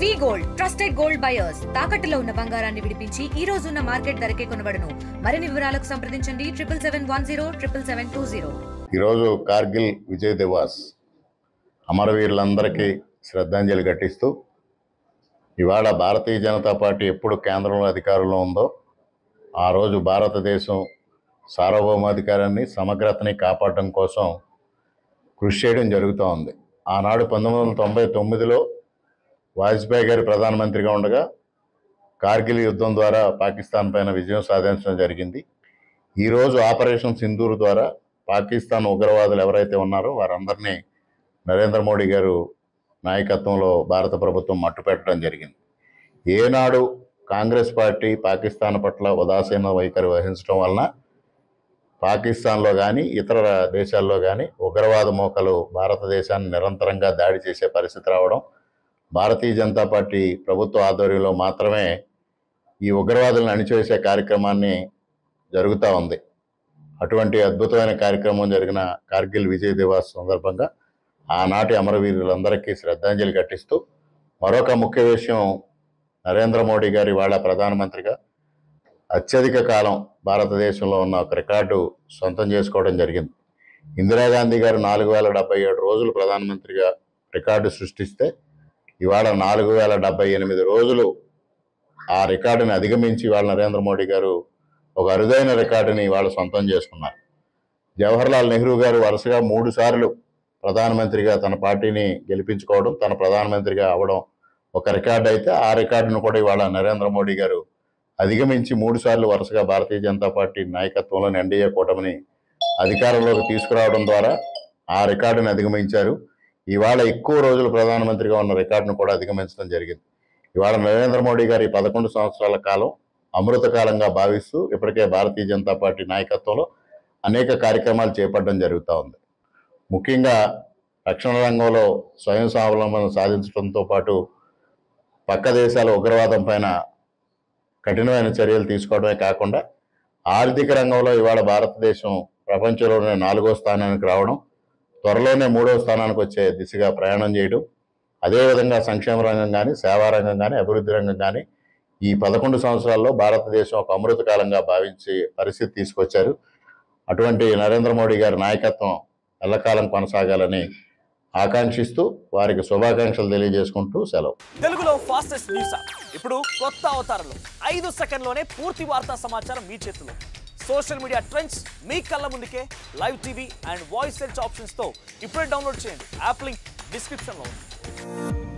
వి gold trusted gold buyers తాకట్టులో ఉన్న బంగారాన్ని విడిపించి ఈ రోజు ఉన్న మార్కెట్ ధరకే కొనబడును. మరిన్ని వివరాలకు సంప్రదించండి 7771077720. ఈరోజు కార్గిల్ విజయ్ దివాస్ అమరవీరులందరికీ శ్రద్ధాంజలి ఘటిస్తూ ఇవాళ భారతీయ జనతా పార్టీ ఎప్పుడు కేంద్రంలో అధికారంలో ఉందో ఆ రోజు భారతదేశం సార్వభౌమాధికారాన్ని సమగ్రతని కాపాడడం కోసం కృషి చేయడం జరుగుతూ ఉంది. ఆనాడు 1999లో వాజ్పేయి గారి ప్రధానమంత్రిగా ఉండగా కార్గిల్ యుద్ధం ద్వారా పాకిస్తాన్ పైన విజయం సాధించడం జరిగింది. ఈరోజు ఆపరేషన్ సింధూర్ ద్వారా పాకిస్తాన్ ఉగ్రవాదులు ఎవరైతే ఉన్నారో వారందరినీ నరేంద్ర మోడీ గారు నాయకత్వంలో భారత ప్రభుత్వం మట్టుపెట్టడం జరిగింది. ఏనాడు కాంగ్రెస్ పార్టీ పాకిస్తాన్ పట్ల ఉదాసీన వైఖరి వహించడం వలన పాకిస్తాన్లో కానీ ఇతర దేశాల్లో కానీ ఉగ్రవాద మూకలు భారతదేశాన్ని నిరంతరంగా దాడి చేసే పరిస్థితి రావడం, భారతీయ జనతా పార్టీ ప్రభుత్వ ఆధ్వర్యంలో మాత్రమే ఈ ఉగ్రవాదులను అణిచివేసే కార్యక్రమాన్ని జరుగుతూ ఉంది. అటువంటి అద్భుతమైన కార్యక్రమం జరిగిన కార్గిల్ విజయ్ దివాస్ సందర్భంగా ఆనాటి అమరవీరులందరికీ శ్రద్ధాంజలి ఘటిస్తూ మరొక ముఖ్య విషయం, నరేంద్ర మోడీ గారు ఇవాళ ప్రధానమంత్రిగా అత్యధిక కాలం భారతదేశంలో ఉన్న ఒక రికార్డు సొంతం చేసుకోవడం జరిగింది. ఇందిరాగాంధీ గారు 4077 రోజులు ప్రధానమంత్రిగా రికార్డు సృష్టిస్తే ఇవాళ 4078 రోజులు ఆ రికార్డుని అధిగమించి ఇవాళ నరేంద్ర మోడీ గారు ఒక అరుదైన రికార్డుని ఇవాళ సొంతం చేసుకున్నారు. జవహర్లాల్ నెహ్రూ గారు వరుసగా 3 సార్లు ప్రధానమంత్రిగా తన పార్టీని గెలిపించుకోవడం, తన ప్రధానమంత్రిగా అవ్వడం ఒక రికార్డు అయితే ఆ రికార్డును కూడా ఇవాళ నరేంద్ర మోడీ గారు అధిగమించి 3 సార్లు వరుసగా భారతీయ జనతా పార్టీ నాయకత్వంలోని ఎన్డీఏ కూటమిని అధికారంలోకి తీసుకురావడం ద్వారా ఆ రికార్డుని అధిగమించారు. ఇవాళ ఎక్కువ రోజులు ప్రధానమంత్రిగా ఉన్న రికార్డును కూడా అధిగమించడం జరిగింది. ఇవాళ నరేంద్ర మోడీ గారి 11 సంవత్సరాల కాలం అమృత కాలంగా భావిస్తూ ఇప్పటికే భారతీయ జనతా పార్టీ నాయకత్వంలో అనేక కార్యక్రమాలు చేపట్టడం జరుగుతూ ఉంది. ముఖ్యంగా రక్షణ రంగంలో స్వయం స్వావలంబన సాధించడంతో పాటు పక్క దేశాల ఉగ్రవాదం పైన కఠినమైన చర్యలు తీసుకోవడమే కాకుండా ఆర్థిక రంగంలో ఇవాళ భారతదేశం ప్రపంచంలోనే 4వ స్థానానికి రావడం, త్వరలోనే 3వ స్థానానికి వచ్చే దిశగా ప్రయాణం చేయడం, అదేవిధంగా సంక్షేమ రంగం కానీ, సేవా రంగం కానీ, అభివృద్ధి రంగం కానీ ఈ 11 సంవత్సరాల్లో భారతదేశం ఒక అమృత కాలంగా భావించే పరిస్థితి తీసుకొచ్చారు. అటువంటి నరేంద్ర మోడీ గారి నాయకత్వం ఎల్లకాలం కొనసాగాలని ఆకాంక్షిస్తూ వారికి శుభాకాంక్షలు తెలియజేసుకుంటూ సెలవు. తెలుగులో ఫాస్టెస్ట్ న్యూస్ ఇప్పుడు కొత్త అవతారంలో 5 సెకండ్లోనే పూర్తి వార్తా సమాచారం మీ చేతిలో. సోషల్ మీడియా ట్రెండ్స్ మీ కళ్ళ ముందుకే live TV and voice search options తో ఇప్పుడే డౌన్లోడ్ చేయండి. యాప్ లింక్ డిస్క్రిప్షన్ లో ఉంది.